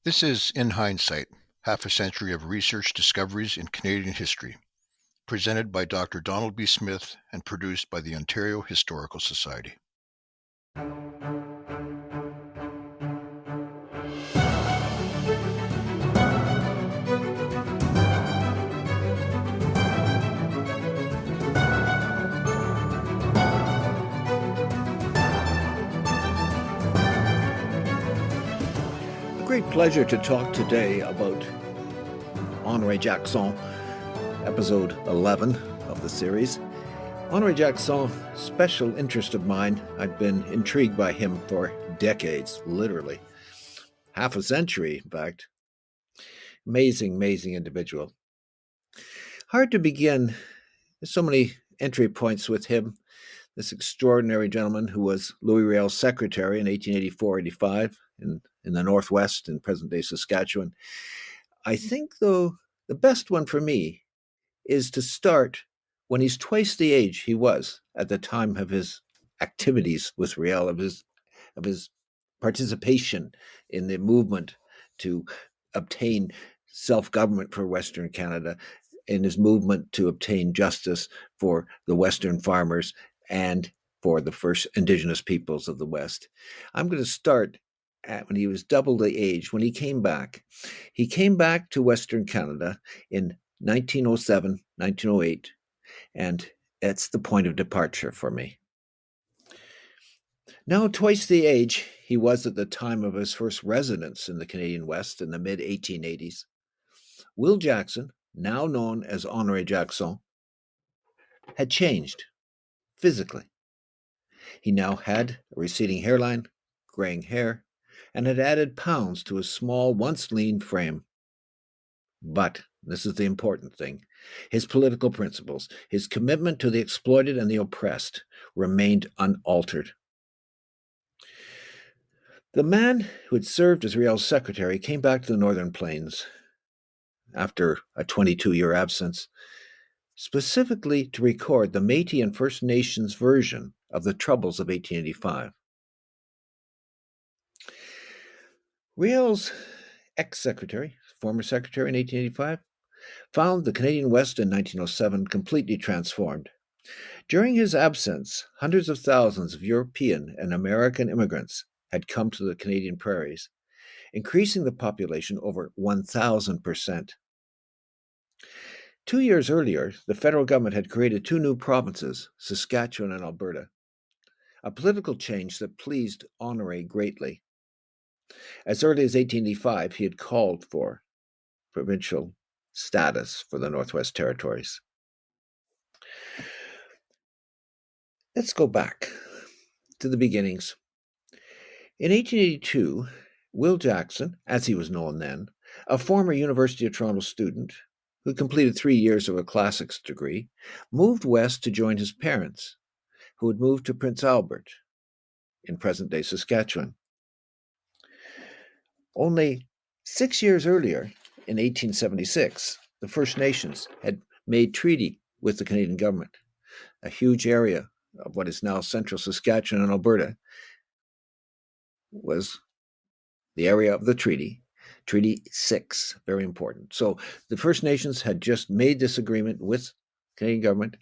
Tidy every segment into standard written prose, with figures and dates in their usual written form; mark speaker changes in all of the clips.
Speaker 1: This is In Hindsight, half a century of research discoveries in Canadian history, presented by Dr. Donald B. Smith and produced by the Ontario Historical Society.
Speaker 2: Great pleasure to talk today about Honoré Jaxon, episode 11 of the series. Honoré Jaxon, special interest of mine. I've been intrigued by him for decades, literally. Half a century, in fact. Amazing individual. Hard to begin. There's so many entry points with him. This extraordinary gentleman who was Louis Riel's secretary in 1884-85 in the Northwest in present-day Saskatchewan. I think, though, the best one for me is to start when he's twice the age he was at the time of his activities with Riel, of his participation in the movement to obtain self-government for Western Canada, in his movement to obtain justice for the Western farmers and for the first Indigenous peoples of the West. I'm going to start at when he was double the age, when he came back. He came back to Western Canada in 1907, 1908, and that's the point of departure for me. Now, twice the age he was at the time of his first residence in the Canadian West in the mid-1880s, Will Jaxon, now known as Honoré Jaxon, had changed physically. He now had a receding hairline, graying hair, and had added pounds to his small, once lean frame. But, this is the important thing, his political principles, his commitment to the exploited and the oppressed, remained unaltered. The man who had served as Riel's secretary came back to the Northern Plains after a 22-year absence, specifically to record the Métis and First Nations version of the Troubles of 1885. Riel's ex-secretary, former secretary in 1885, found the Canadian West in 1907 completely transformed. During his absence, hundreds of thousands of European and American immigrants had come to the Canadian prairies, increasing the population over 1,000%. 2 years earlier, the federal government had created two new provinces, Saskatchewan and Alberta, a political change that pleased Honoré greatly. As early as 1885, he had called for provincial status for the Northwest Territories. Let's go back to the beginnings. In 1882, Will Jaxon, as he was known then, a former University of Toronto student who completed 3 years of a classics degree, moved west to join his parents, who had moved to Prince Albert in present-day Saskatchewan. Only 6 years earlier, in 1876, the First Nations had made treaty with the Canadian government. A huge area of what is now central Saskatchewan and Alberta was the area of the treaty. Treaty 6, very important. So the First Nations had just made this agreement with the Canadian government.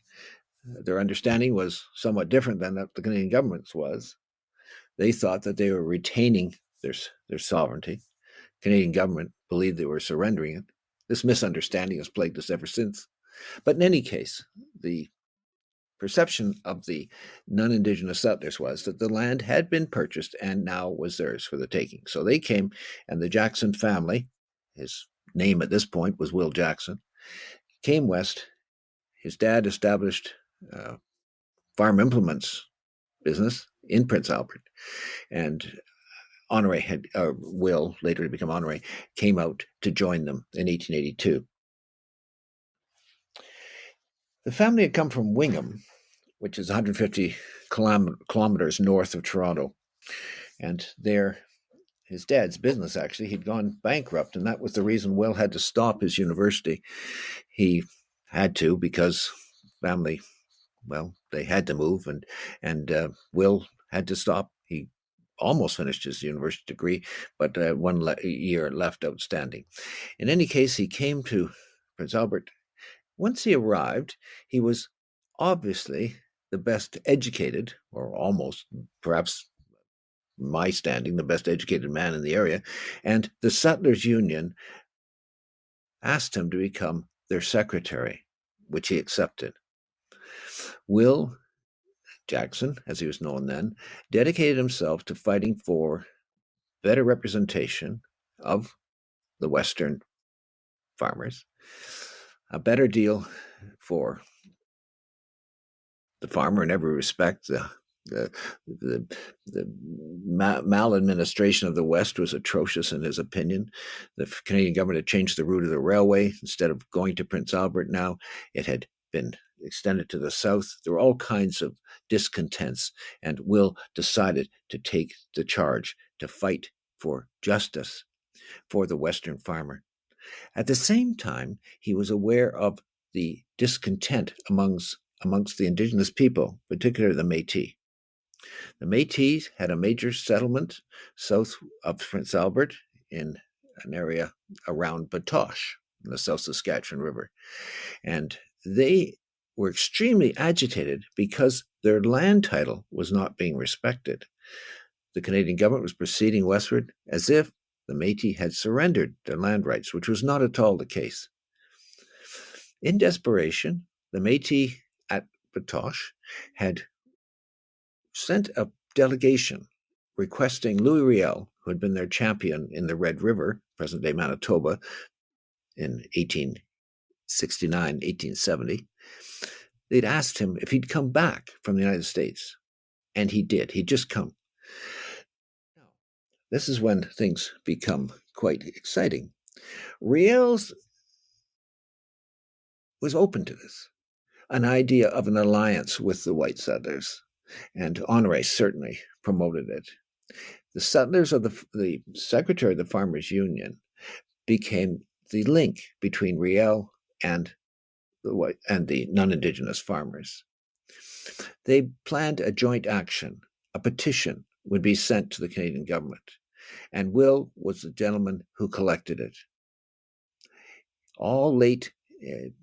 Speaker 2: Their understanding was somewhat different than that the Canadian government's was. They thought that they were retaining their sovereignty. The Canadian government believed they were surrendering it. This misunderstanding has plagued us ever since. But in any case, the perception of the non-Indigenous settlers was that the land had been purchased and now was theirs for the taking. So they came, and the Jaxon family, his name at this point was Will Jaxon, came west. His dad established farm implements business in Prince Albert, and Honoré Will, later to become Honoré, came out to join them in 1882. The family had come from Wingham, which is 150 kilometers north of Toronto. And there, his dad's business, actually, he'd gone bankrupt, and that was the reason Will had to stop his university. He had to because family, well, they had to move, and Will had to stop. He almost finished his university degree, but one year left outstanding. In any case, he came to Prince Albert. Once he arrived, he was obviously the best educated, or almost, perhaps my standing, the best educated man in the area, and the Settlers Union asked him to become their secretary, which he accepted. Will Jaxon, as he was known then, dedicated himself to fighting for better representation of the Western farmers, a better deal for the farmer in every respect. The maladministration of the West was atrocious in his opinion. The Canadian government had changed the route of the railway. Instead of going to Prince Albert now, it had been extended to the south. There were all kinds of discontents, and Will decided to take the charge to fight for justice for the Western farmer. At the same time, he was aware of the discontent amongst the Indigenous people, particularly the Métis. The Métis had a major settlement south of Prince Albert in an area around Batoche, in the South Saskatchewan River. And they were extremely agitated because their land title was not being respected. The Canadian government was proceeding westward as if the Métis had surrendered their land rights, which was not at all the case. In desperation, the Métis at Batoche had sent a delegation requesting Louis Riel, who had been their champion in the Red River, present-day Manitoba, in 1869, 1870. They'd asked him if he'd come back from the United States, and he did. He'd just come. This is when things become quite exciting. Riel was open to this, an idea of an alliance with the white settlers, and Honoré certainly promoted it. The settlers of the secretary of the Farmers Union became the link between Riel and the non-Indigenous farmers. They planned a joint action. A petition would be sent to the Canadian government, and Will was the gentleman who collected it. All late,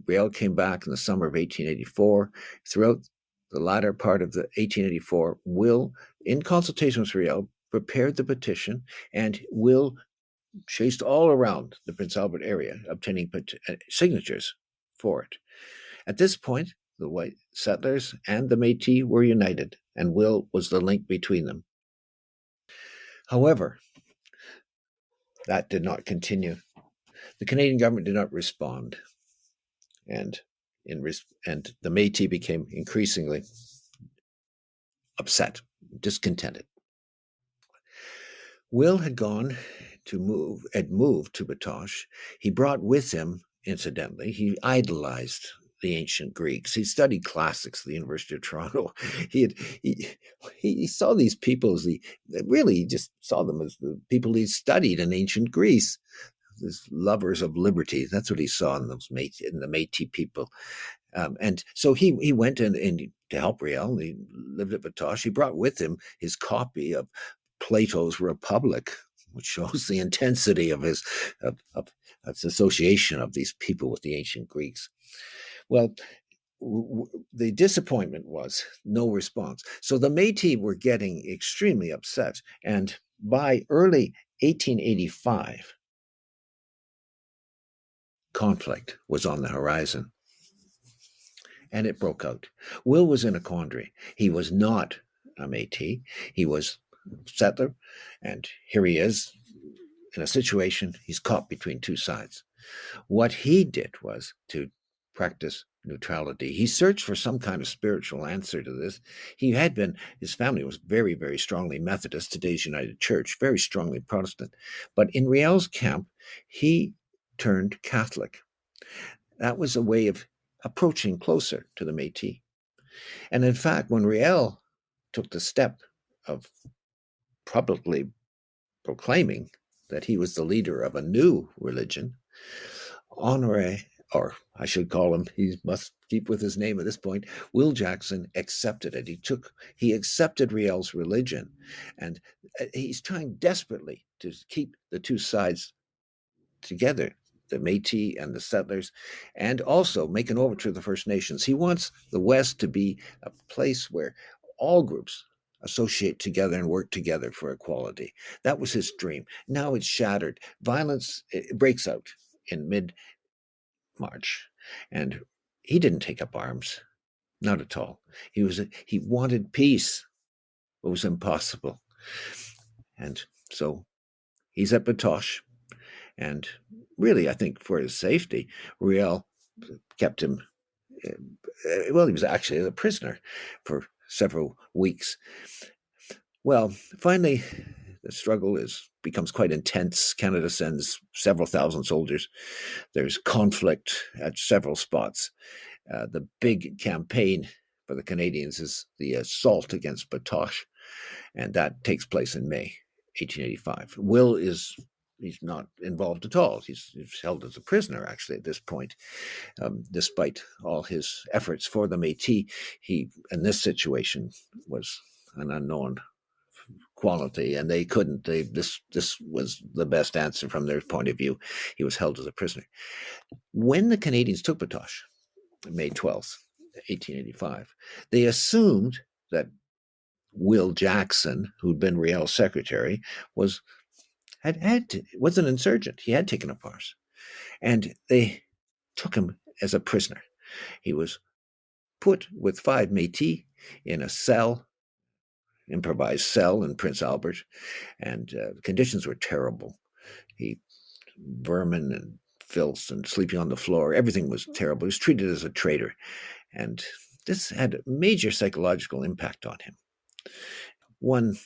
Speaker 2: Riel came back in the summer of 1884. Throughout the latter part of the 1884, Will, in consultation with Riel, prepared the petition, and Will chased all around the Prince Albert area, obtaining signatures for it. At this point, the white settlers and the Métis were united, and Will was the link between them. However, that did not continue. The Canadian government did not respond, and the Métis became increasingly upset, discontented. Will had moved to Batoche. He brought with him, incidentally, he idolized the ancient Greeks. He studied classics at the University of Toronto. He saw these people as he just saw them as the people he studied in ancient Greece, as lovers of liberty. That's what he saw in the Métis people. And so he went in to help Riel. He lived at Batoche. He brought with him his copy of Plato's Republic, which shows the intensity of his association of these people with the ancient Greeks. Well, the disappointment was no response. So the Métis were getting extremely upset. And by early 1885, conflict was on the horizon. And it broke out. Will was in a quandary. He was not a Métis. He was a settler. And here he is in a situation, he's caught between two sides. What he did was to practice neutrality. He searched for some kind of spiritual answer to this. His family was very, very strongly Methodist, today's United Church, very strongly Protestant. But in Riel's camp, he turned Catholic. That was a way of approaching closer to the Métis. And in fact, when Riel took the step of publicly proclaiming that he was the leader of a new religion, Honoré or I should call him, he must keep with his name at this point, Will Jaxon accepted it. He accepted Riel's religion, and he's trying desperately to keep the two sides together, the Métis and the settlers, and also make an overture to the First Nations. He wants the West to be a place where all groups associate together and work together for equality. That was his dream. Now it's shattered. Violence breaks out in mid-March, and he didn't take up arms. Not at all. He wanted peace. It was impossible. And so he's at Batoche. And really, I think for his safety, Riel kept him, well, he was actually a prisoner for several weeks. Well, finally, the struggle becomes quite intense. Canada sends several thousand soldiers. There's conflict at several spots. The big campaign for the Canadians is the assault against Batoche, and that takes place in May 1885. He's not involved at all. He's held as a prisoner, actually, at this point. Despite all his efforts for the Métis, he, in this situation, was an unknown quality, and they couldn't. This was the best answer from their point of view. He was held as a prisoner. When the Canadians took Batoche, May 12th, 1885, they assumed that Will Jaxon, who'd been Riel's secretary, was an insurgent. He had taken up arms, and they took him as a prisoner. He was put with 5 Métis in a improvised cell in Prince Albert, and the conditions were terrible. Vermin and filth and sleeping on the floor, everything was terrible. He was treated as a traitor, and this had a major psychological impact on him. One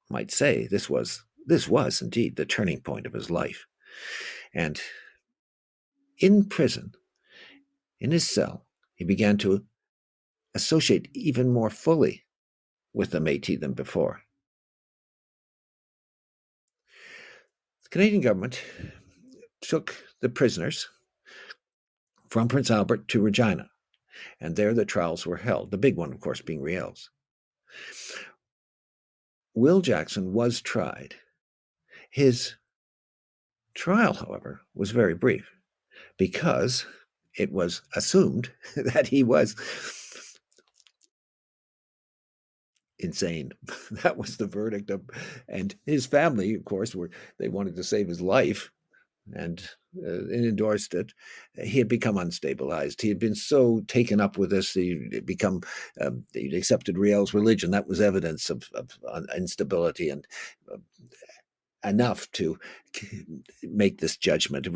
Speaker 2: might say this was indeed the turning point of his life. And in prison, in his cell, he began to associate even more fully with the Métis than before. The Canadian government took the prisoners from Prince Albert to Regina, and there the trials were held, the big one, of course, being Riel's. Will Jaxon was tried. His trial, however, was very brief because it was assumed that he was insane. That was the verdict and his family, of course, they wanted to save his life and endorsed it. He had become unstabilized. He had been so taken up with this, he'd accepted Riel's religion. That was evidence of instability and enough to make this judgment.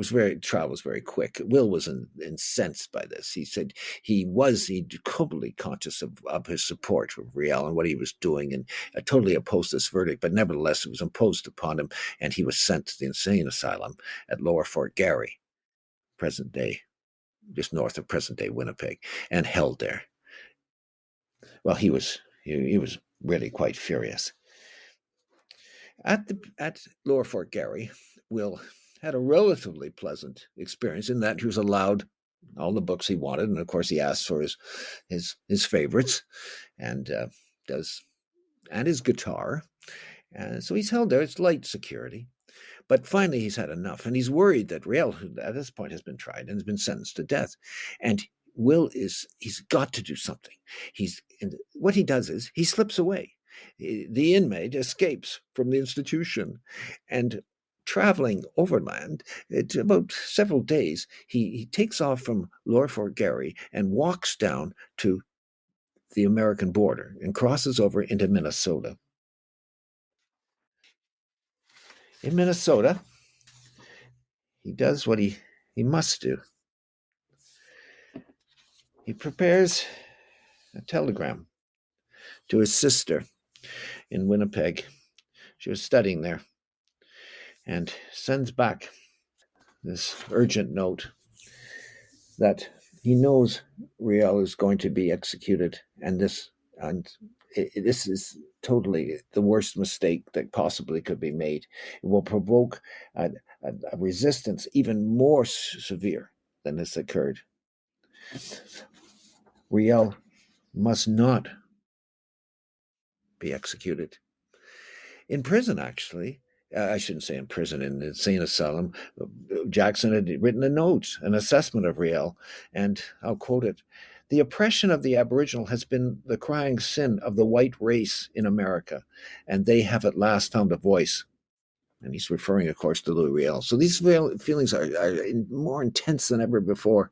Speaker 2: Trial was very quick. Will was incensed by this. He said he totally conscious of his support for Riel and what he was doing, and totally opposed this verdict, but nevertheless it was imposed upon him, and he was sent to the insane asylum at Lower Fort Garry, present day, just north of present day Winnipeg, and held there. Well, he was really quite furious. At Lower Fort Garry, Will had a relatively pleasant experience in that he was allowed all the books he wanted, and of course he asked for his favorites, and his guitar, and so he's held there. It's light security, but finally he's had enough, and he's worried that Riel, who at this point has been tried and has been sentenced to death, and he's got to do something. What he does is he slips away. The inmate escapes from the institution, and traveling overland, it's about several days, he takes off from Lower Fort Garry and walks down to the American border and crosses over into Minnesota. In Minnesota, he does what he must do. He prepares a telegram to his sister in Winnipeg. She was studying there, and sends back this urgent note that he knows Riel is going to be executed, and this is totally the worst mistake that possibly could be made. It will provoke a resistance even more severe than this occurred. Riel must not be executed. In prison, actually, I shouldn't say in prison, in the insane asylum, Jaxon had written a note, an assessment of Riel, and I'll quote it. The oppression of the Aboriginal has been the crying sin of the white race in America, and they have at last found a voice. And he's referring, of course, to Louis Riel. So these feelings are more intense than ever before.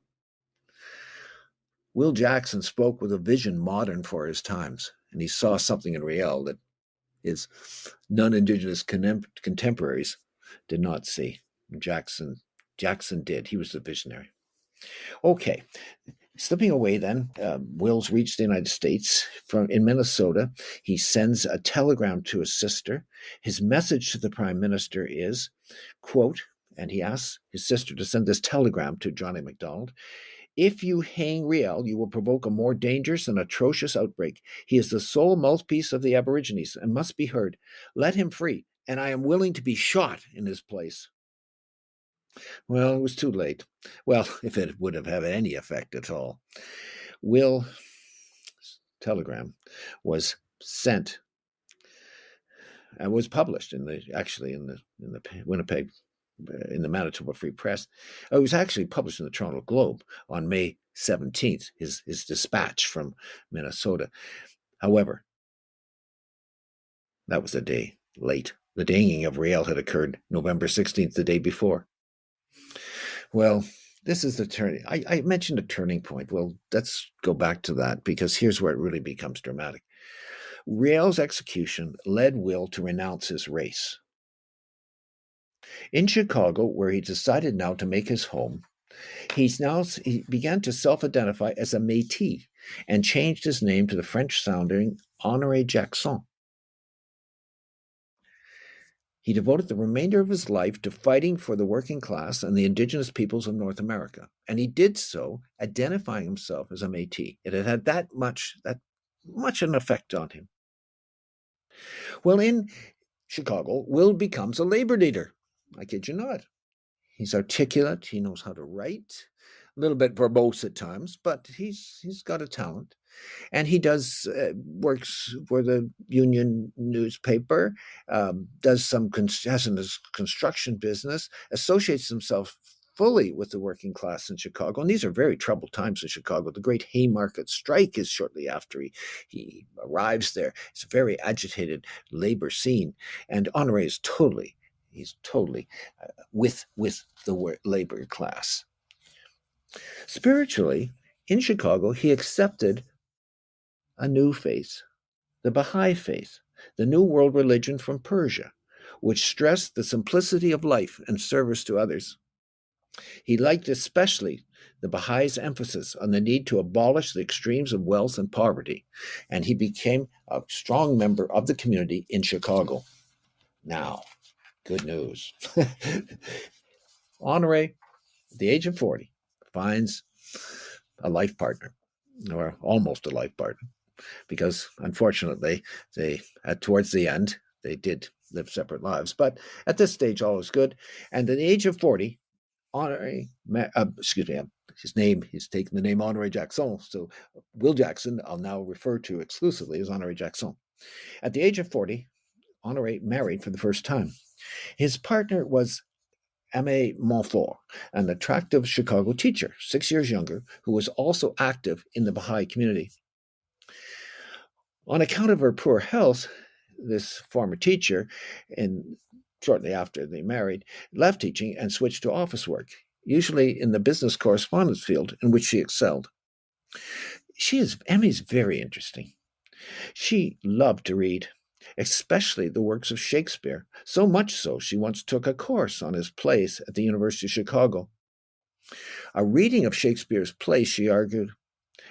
Speaker 2: Will Jaxon spoke with a vision modern for his times, and he saw something in Riel that his non-Indigenous contemporaries did not see. Jaxon did. He was the visionary. Okay, slipping away then, Will's reached the United States. In Minnesota, he sends a telegram to his sister. His message to the Prime Minister is, quote, and he asks his sister to send this telegram to John A. Macdonald, if you hang Riel, you will provoke a more dangerous and atrocious outbreak. He is the sole mouthpiece of the Aborigines and must be heard. Let him free, and I am willing to be shot in his place. Well, it was too late. Well, if it would have had any effect at all. Will's telegram was sent and was published in the Winnipeg, in the Manitoba Free Press. It was actually published in the Toronto Globe on May 17th, his dispatch from Minnesota. However, that was a day late. The hanging of Riel had occurred November 16th, the day before. Well, this is the turning. I mentioned a turning point. Well, let's go back to that, because here's where it really becomes dramatic. Riel's execution led Will to renounce his race. In Chicago, where he decided now to make his home, he began to self-identify as a Métis and changed his name to the French-sounding Honoré Jaxon. He devoted the remainder of his life to fighting for the working class and the Indigenous peoples of North America, and he did so identifying himself as a Métis. It had that much an effect on him. Well, in Chicago, Will becomes a labor leader. I kid you not. He's articulate. He knows how to write. A little bit verbose at times, but he's got a talent. And he does works for the union newspaper, has in his construction business, associates himself fully with the working class in Chicago. And these are very troubled times in Chicago. The Great Haymarket strike is shortly after he arrives there. It's a very agitated labor scene. And Honoré is totally with the labor class. Spiritually, in Chicago, he accepted a new faith, the Baha'i faith, the New World religion from Persia, which stressed the simplicity of life and service to others. He liked especially the Baha'is' emphasis on the need to abolish the extremes of wealth and poverty, and he became a strong member of the community in Chicago. Now, good news. Honoré, at the age of 40, finds a life partner, or almost a life partner, because unfortunately, towards the end, they did live separate lives. But at this stage, all is good. And at the age of 40, Honoré, he's taken the name Honoré Jaxon. So Will Jaxon, I'll now refer to exclusively as Honoré Jaxon. At the age of 40, Honoré married for the first time. His partner was Aimé Montfort, an attractive Chicago teacher, 6 years younger, who was also active in the Baha'i community. On account of her poor health, this former teacher, shortly after they married, left teaching and switched to office work, usually in the business correspondence field, in which she excelled. Emmy's very interesting. She loved to read, especially the works of Shakespeare, so much so she once took a course on his plays at the University of Chicago. A reading of Shakespeare's plays, she argued,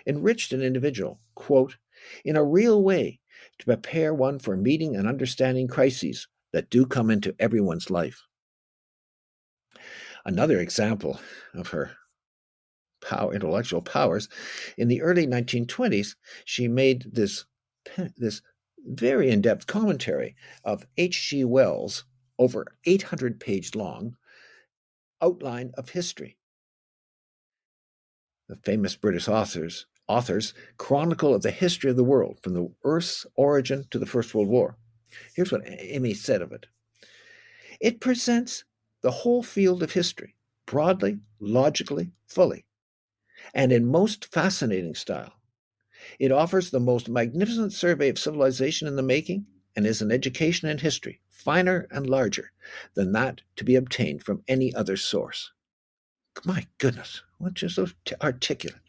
Speaker 2: enriched an individual, quote, in a real way, to prepare one for meeting and understanding crises that do come into everyone's life. Another example of her intellectual powers, in the early 1920s, she made this very in-depth commentary of H.G. Wells' over 800-page long outline of history. the famous British authors, chronicle of the history of the world from the Earth's origin to the First World War. Here's what Amy said of it. It presents the whole field of history, broadly, logically, fully, and in most fascinating style. It offers the most magnificent survey of civilization in the making and is an education in history, finer and larger than that to be obtained from any other source. My goodness, what just so articulate.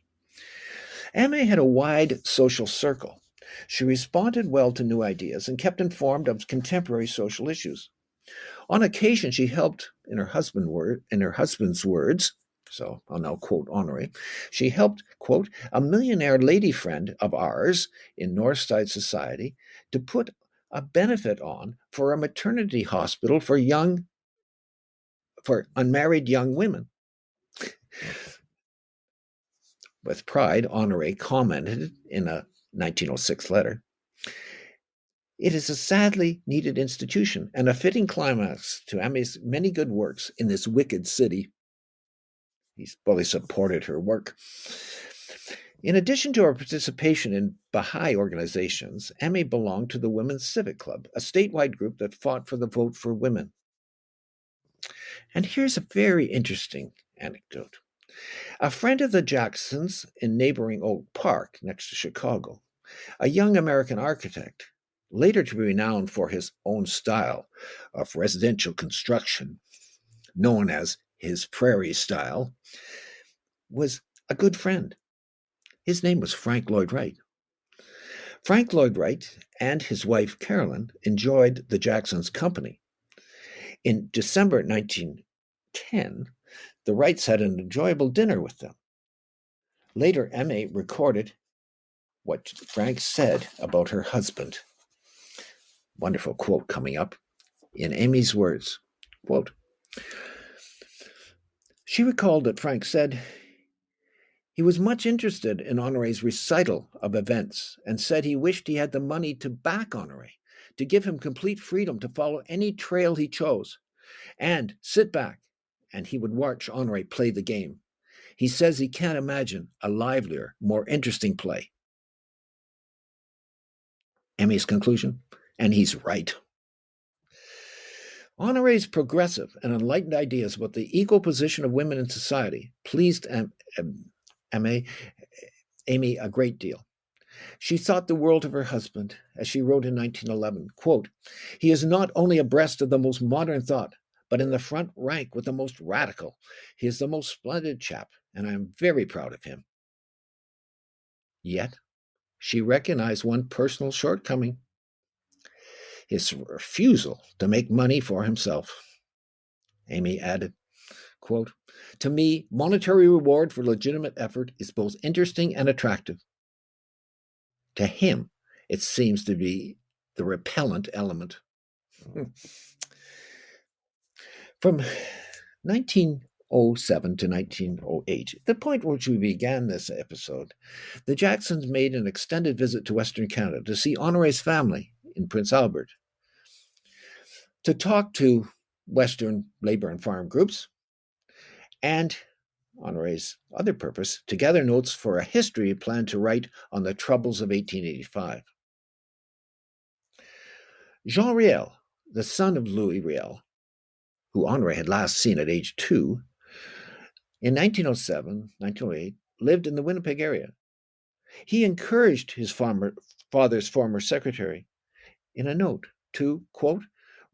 Speaker 2: Amy had a wide social circle. She responded well to new ideas and kept informed of contemporary social issues. On occasion, she helped, in her husband's words, so I'll now quote Honoré, she helped, quote, a millionaire lady friend of ours in Northside Society to put a benefit on for a maternity hospital for unmarried young women. With pride, Honoré commented in a 1906 letter, it is a sadly needed institution and a fitting climax to Amy's many good works in this wicked city. He fully supported her work. In addition to her participation in Baha'i organizations, Amy belonged to the Women's Civic Club, a statewide group that fought for the vote for women. And here's a very interesting anecdote. A friend of the Jacksons in neighboring Oak Park, next to Chicago, a young American architect, later to be renowned for his own style of residential construction, known as his prairie style, was a good friend. His name was Frank Lloyd Wright. Frank Lloyd Wright and his wife Carolyn enjoyed the Jacksons' company. In December 1910, the Wrights had an enjoyable dinner with them. Later, Emma recorded what Frank said about her husband. Wonderful quote coming up in Amy's words. Quote, she recalled that Frank said, he was much interested in Honoré's recital of events and said he wished he had the money to back Honoré, to give him complete freedom to follow any trail he chose, and sit back, and he would watch Honoré play the game. He says he can't imagine a livelier, more interesting play. Emmy's conclusion, and he's right. Honoré's progressive and enlightened ideas about the equal position of women in society pleased Amy a great deal. She thought the world of her husband, as she wrote in 1911, quote, he is not only abreast of the most modern thought, but in the front rank with the most radical. He is the most splendid chap, and I am very proud of him. Yet, she recognized one personal shortcoming, his refusal to make money for himself. Amy added, quote, to me, monetary reward for legitimate effort is both interesting and attractive. To him, it seems to be the repellent element. From 1907 to 1908, the point at which we began this episode, the Jacksons made an extended visit to Western Canada to see Honoré's family in Prince Albert, to talk to Western labor and farm groups, and Honoré's other purpose, to gather notes for a history he planned to write on the troubles of 1885. Jean Riel, the son of Louis Riel, who Honoré had last seen at age 2, in 1907, 1908, lived in the Winnipeg area. He encouraged his father's former secretary in a note to, quote,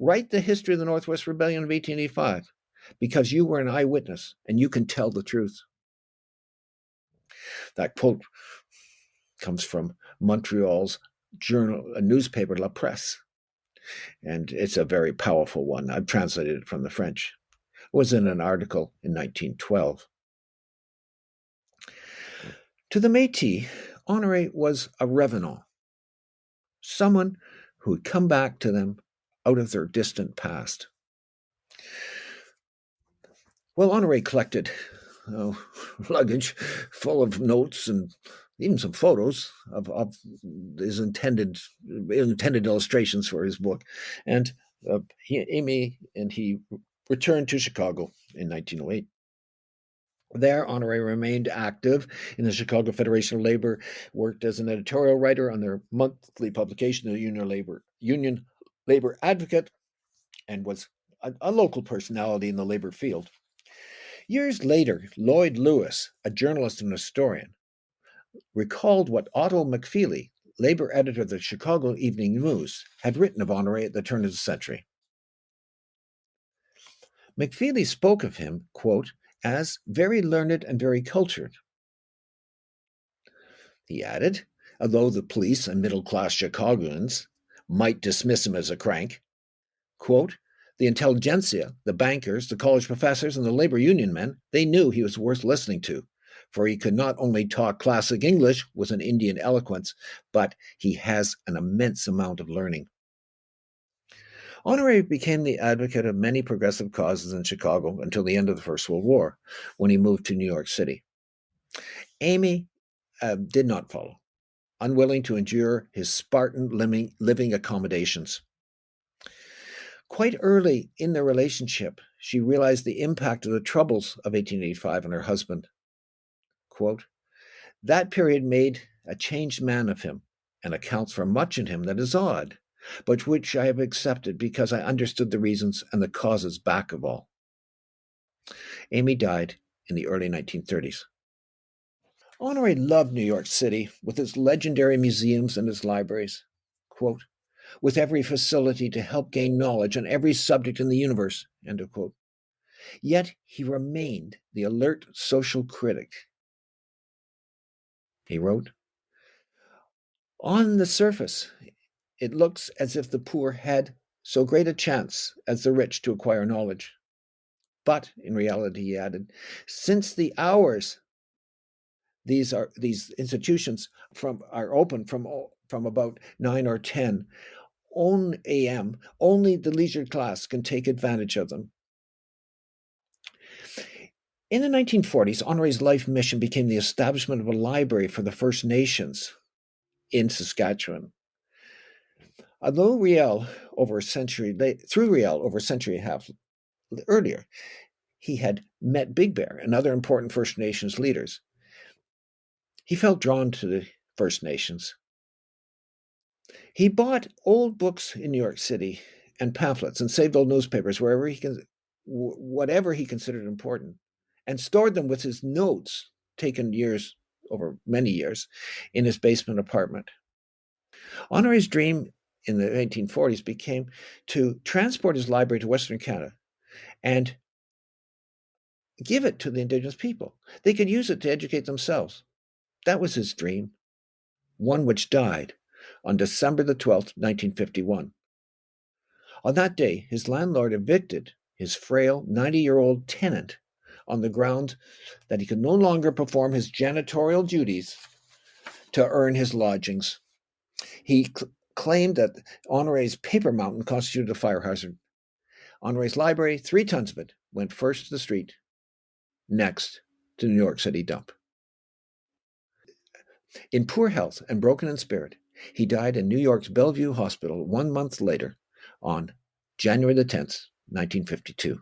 Speaker 2: write the history of the Northwest Rebellion of 1885, because you were an eyewitness and you can tell the truth. That quote comes from Montreal's newspaper, La Presse, and it's a very powerful one. I've translated it from the French. It was in an article in 1912. To the Métis, Honoré was a revenant, someone who had come back to them out of their distant past. Well, Honoré collected luggage full of notes and even some photos of his intended illustrations for his book. And Amy and he returned to Chicago in 1908. There, Honoré remained active in the Chicago Federation of Labor, worked as an editorial writer on their monthly publication, the Union Labor Advocate, and was a local personality in the labor field. Years later, Lloyd Lewis, a journalist and historian, recalled what Otto McFeely, labor editor of the Chicago Evening News, had written of Honoré at the turn of the century. McFeely spoke of him, quote, as very learned and very cultured. He added, although the police and middle-class Chicagoans might dismiss him as a crank, quote, the intelligentsia, the bankers, the college professors, and the labor union men, they knew he was worth listening to, for he could not only talk classic English with an Indian eloquence, but he has an immense amount of learning. Honoré became the advocate of many progressive causes in Chicago until the end of the First World War, when he moved to New York City. Amy did not follow, unwilling to endure his Spartan living accommodations. Quite early in their relationship, she realized the impact of the troubles of 1885 on her husband. Quote, that period made a changed man of him and accounts for much in him that is odd, but which I have accepted because I understood the reasons and the causes back of all. Amy died in the early 1930s. Honoré loved New York City with its legendary museums and its libraries. Quote, with every facility to help gain knowledge on every subject in the universe, end of quote. Yet he remained the alert social critic. He wrote, on the surface, it looks as if the poor had so great a chance as the rich to acquire knowledge. But in reality, he added, since the hours these institutions are open from about 9 or 10 a.m., only the leisure class can take advantage of them. In the 1940s, Honoré's life mission became the establishment of a library for the First Nations in Saskatchewan. Although Riel, over a century and a half earlier, he had met Big Bear and other important First Nations leaders, he felt drawn to the First Nations. He bought old books in New York City and pamphlets and saved old newspapers whatever he considered important, and stored them with his notes taken over many years in his basement apartment. Honoré's dream in the 1940s became to transport his library to Western Canada and give it to the Indigenous people. They could use it to educate themselves. That was his dream, one which died on December the 12th, 1951. On that day, his landlord evicted his frail 90-year-old tenant on the ground that he could no longer perform his janitorial duties to earn his lodgings. He claimed that Honoré's paper mountain constituted a fire hazard. Honoré's library, 3 tons of it, went first to the street, next to the New York City dump. In poor health and broken in spirit, he died in New York's Bellevue Hospital 1 month later on January the 10th, 1952.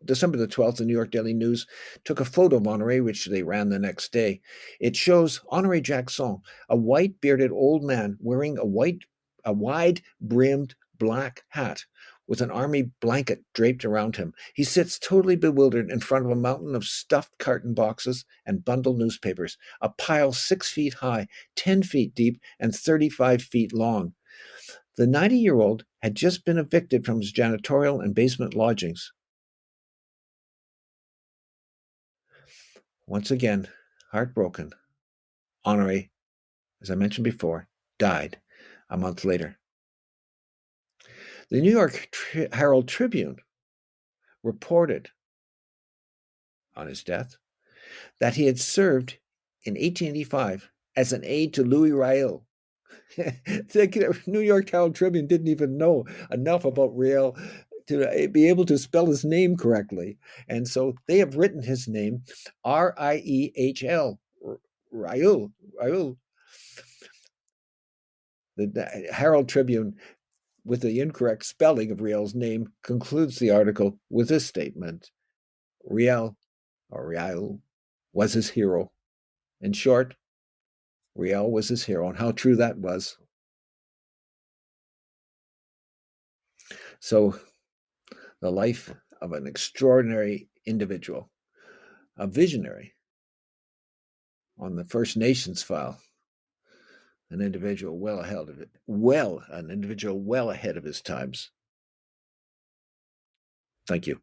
Speaker 2: December the 12th, the New York Daily News took a photo of Honoré, which they ran the next day. It shows Honoré Jaxon, a white-bearded old man wearing a wide-brimmed black hat with an army blanket draped around him. He sits totally bewildered in front of a mountain of stuffed carton boxes and bundled newspapers, a pile 6 feet high, 10 feet deep, and 35 feet long. The 90-year-old had just been evicted from his janitorial and basement lodgings. Once again, heartbroken, Honoré, as I mentioned before, died a month later. The New York Herald Tribune reported on his death that he had served in 1885 as an aide to Louis Riel. The New York Herald Tribune didn't even know enough about Riel to be able to spell his name correctly. And so they have written his name Riehel, Riel. The Herald Tribune with the incorrect spelling of Riel's name, concludes the article with this statement: Riel was his hero. In short, Riel was his hero, and how true that was. So, the life of an extraordinary individual, a visionary on the First Nations file, an individual well ahead of his times. Thank you.